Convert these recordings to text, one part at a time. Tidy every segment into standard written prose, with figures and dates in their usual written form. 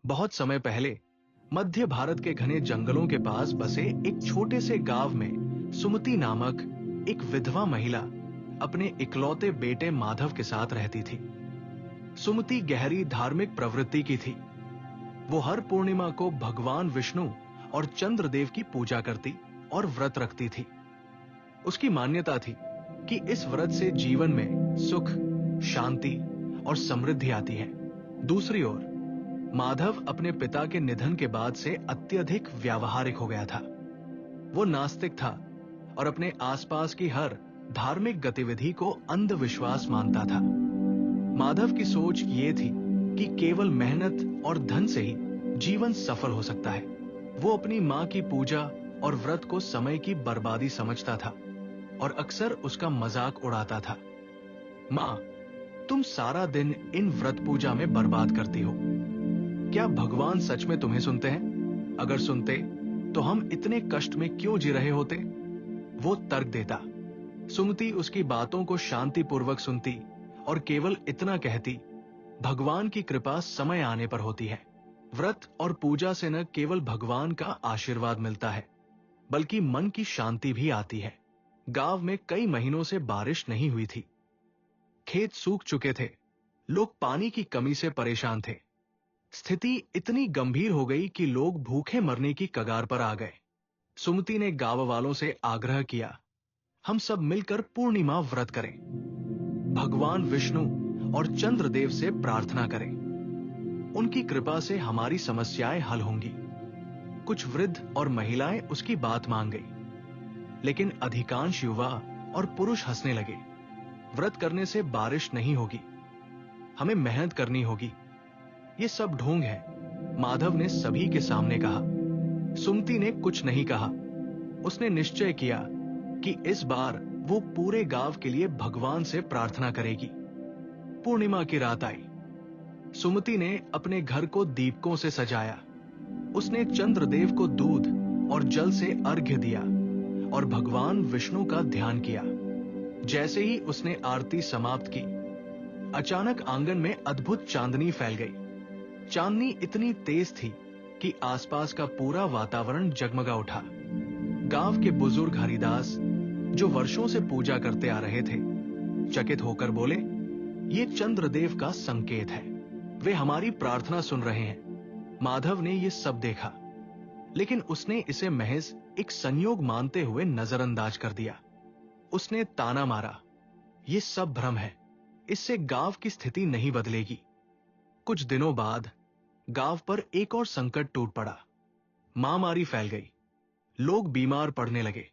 बहुत समय पहले मध्य भारत के घने जंगलों के पास बसे एक छोटे से गांव में सुमति नामक एक विधवा महिला अपने इकलौते बेटे माधव के साथ रहती थी। सुमति गहरी धार्मिक प्रवृत्ति की थी। वो हर पूर्णिमा को भगवान विष्णु और चंद्रदेव की पूजा करती और व्रत रखती थी। उसकी मान्यता थी कि इस व्रत से जीवन में सुख, शांति और समृद्धि आती है। दूसरी ओर माधव अपने पिता के निधन के बाद से अत्यधिक व्यावहारिक हो गया था। वो नास्तिक था और अपने आसपास की हर धार्मिक गतिविधि को अंधविश्वास मानता था। माधव की सोच ये थी कि केवल मेहनत और धन से ही जीवन सफल हो सकता है। वो अपनी मां की पूजा और व्रत को समय की बर्बादी समझता था और अक्सर उसका मजाक उड़ाता था। मां, तुम सारा दिन इन व्रत पूजा में बर्बाद करती हो। क्या भगवान सच में तुम्हें सुनते हैं? अगर सुनते तो हम इतने कष्ट में क्यों जी रहे होते? वो तर्क देता। सुमति उसकी बातों को शांतिपूर्वक सुनती और केवल इतना कहती, भगवान की कृपा समय आने पर होती है। व्रत और पूजा से न केवल भगवान का आशीर्वाद मिलता है, बल्कि मन की शांति भी आती है। गांव में कई महीनों से बारिश नहीं हुई थी। खेत सूख चुके थे। लोग पानी की कमी से परेशान थे। स्थिति इतनी गंभीर हो गई कि लोग भूखे मरने की कगार पर आ गए। सुमति ने गांव वालों से आग्रह किया, हम सब मिलकर पूर्णिमा व्रत करें, भगवान विष्णु और चंद्रदेव से प्रार्थना करें। उनकी कृपा से हमारी समस्याएं हल होंगी। कुछ वृद्ध और महिलाएं उसकी बात मान गई, लेकिन अधिकांश युवा और पुरुष हंसने लगे। व्रत करने से बारिश नहीं होगी, हमें मेहनत करनी होगी, ये सब ढोंग है, माधव ने सभी के सामने कहा। सुमति ने कुछ नहीं कहा। उसने निश्चय किया कि इस बार वो पूरे गांव के लिए भगवान से प्रार्थना करेगी। पूर्णिमा की रात आई। सुमति ने अपने घर को दीपकों से सजाया। उसने चंद्रदेव को दूध और जल से अर्घ्य दिया और भगवान विष्णु का ध्यान किया। जैसे ही उसने आरती समाप्त की, अचानक आंगन में अद्भुत चांदनी फैल गई। चांदनी इतनी तेज थी कि आसपास का पूरा वातावरण जगमगा उठा। गांव के बुजुर्ग हरिदास, जो वर्षों से पूजा करते आ रहे थे, चकित होकर बोले, ये चंद्रदेव का संकेत है, वे हमारी प्रार्थना सुन रहे हैं। माधव ने ये सब देखा, लेकिन उसने इसे महज एक संयोग मानते हुए नजरअंदाज कर दिया। उसने ताना मारा, ये सब भ्रम है, इससे गांव की स्थिति नहीं बदलेगी। कुछ दिनों बाद गांव पर एक और संकट टूट पड़ा। महामारी फैल गई। लोग बीमार पड़ने लगे।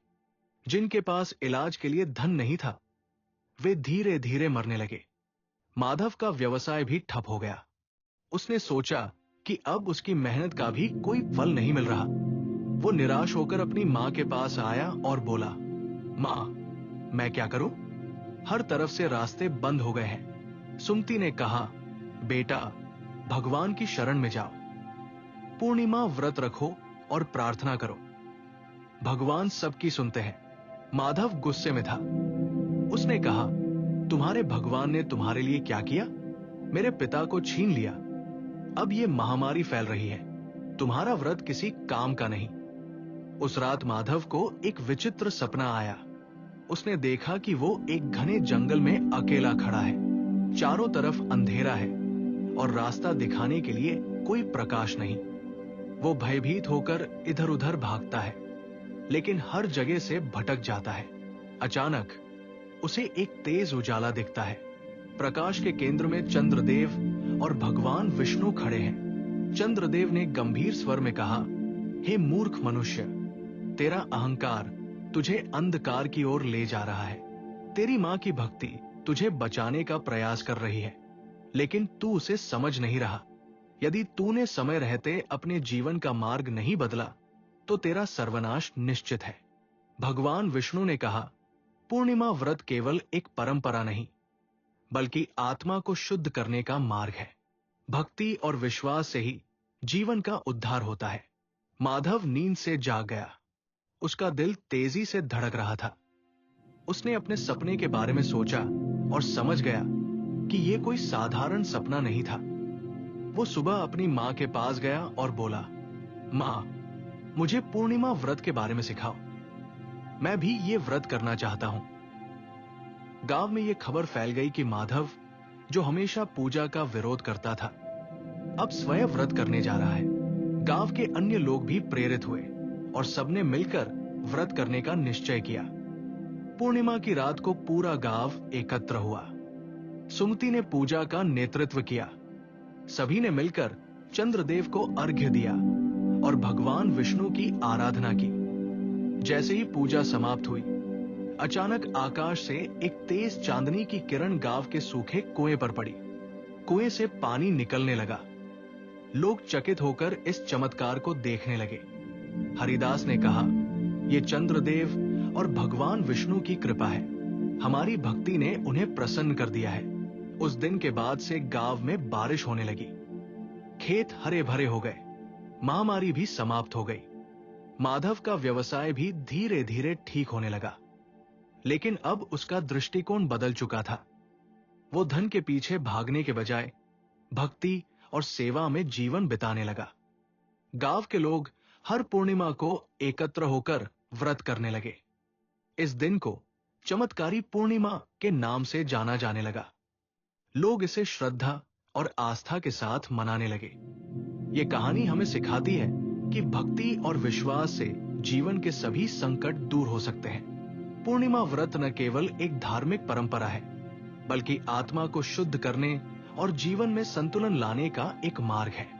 जिनके पास इलाज के लिए धन नहीं था, वे धीरे धीरे मरने लगे। माधव का व्यवसाय भी ठप हो गया। उसने सोचा कि अब उसकी मेहनत का भी कोई फल नहीं मिल रहा। वो निराश होकर अपनी मां के पास आया और बोला, मां, मैं क्या करूं? हर तरफ से रास्ते बंद हो गए हैं। सुमति ने कहा, बेटा, भगवान की शरण में जाओ, पूर्णिमा व्रत रखो और प्रार्थना करो, भगवान सबकी सुनते हैं। माधव गुस्से में था। उसने कहा, तुम्हारे भगवान ने तुम्हारे लिए क्या किया? मेरे पिता को छीन लिया। अब ये महामारी फैल रही है। तुम्हारा व्रत किसी काम का नहीं। उस रात माधव को एक विचित्र सपना आया। उसने देखा कि वो एक घने जंगल में अकेला खड़ा है। चारों तरफ अंधेरा है और रास्ता दिखाने के लिए कोई प्रकाश नहीं। वो भयभीत होकर इधर उधर भागता है, लेकिन हर जगह से भटक जाता है। अचानक उसे एक तेज उजाला दिखता है। प्रकाश के केंद्र में चंद्रदेव और भगवान विष्णु खड़े हैं। चंद्रदेव ने गंभीर स्वर में कहा, हे मूर्ख मनुष्य, तेरा अहंकार तुझे अंधकार की ओर ले जा रहा है। तेरी मां की भक्ति तुझे बचाने का प्रयास कर रही है, लेकिन तू उसे समझ नहीं रहा। यदि तूने समय रहते अपने जीवन का मार्ग नहीं बदला, तो तेरा सर्वनाश निश्चित है। भगवान विष्णु ने कहा, पूर्णिमा व्रत केवल एक परंपरा नहीं, बल्कि आत्मा को शुद्ध करने का मार्ग है। भक्ति और विश्वास से ही जीवन का उद्धार होता है। माधव नींद से जाग गया। उसका दिल तेजी से धड़क रहा था। उसने अपने सपने के बारे में सोचा और समझ गया कि यह कोई साधारण सपना नहीं था। वो सुबह अपनी माँ के पास गया और बोला, माँ, मुझे पूर्णिमा व्रत के बारे में सिखाओ। मैं भी ये व्रत करना चाहता हूं। गांव में ये खबर फैल गई कि माधव, जो हमेशा पूजा का विरोध करता था, अब स्वयं व्रत करने जा रहा है। गांव के अन्य लोग भी प्रेरित हुए और सबने मिलकर व्रत करने का निश्चय किया। पूर्णिमा की रात को पूरा गांव एकत्र हुआ। सुमति ने पूजा का नेतृत्व किया। सभी ने मिलकर चंद्रदेव को अर्घ्य दिया और भगवान विष्णु की आराधना की। जैसे ही पूजा समाप्त हुई, अचानक आकाश से एक तेज चांदनी की किरण गांव के सूखे कुएं पर पड़ी। कुएं से पानी निकलने लगा। लोग चकित होकर इस चमत्कार को देखने लगे। हरिदास ने कहा, ये चंद्रदेव और भगवान विष्णु की कृपा है। हमारी भक्ति ने उन्हें प्रसन्न कर दिया है। उस दिन के बाद से गांव में बारिश होने लगी। खेत हरे भरे हो गए। महामारी भी समाप्त हो गई। माधव का व्यवसाय भी धीरे धीरे ठीक होने लगा। लेकिन अब उसका दृष्टिकोण बदल चुका था। वो धन के पीछे भागने के बजाय भक्ति और सेवा में जीवन बिताने लगा। गांव के लोग हर पूर्णिमा को एकत्र होकर व्रत करने लगे। इस दिन को चमत्कारी पूर्णिमा के नाम से जाना जाने लगा। लोग इसे श्रद्धा और आस्था के साथ मनाने लगे। ये कहानी हमें सिखाती है कि भक्ति और विश्वास से जीवन के सभी संकट दूर हो सकते हैं। पूर्णिमा व्रत न केवल एक धार्मिक परंपरा है, बल्कि आत्मा को शुद्ध करने और जीवन में संतुलन लाने का एक मार्ग है।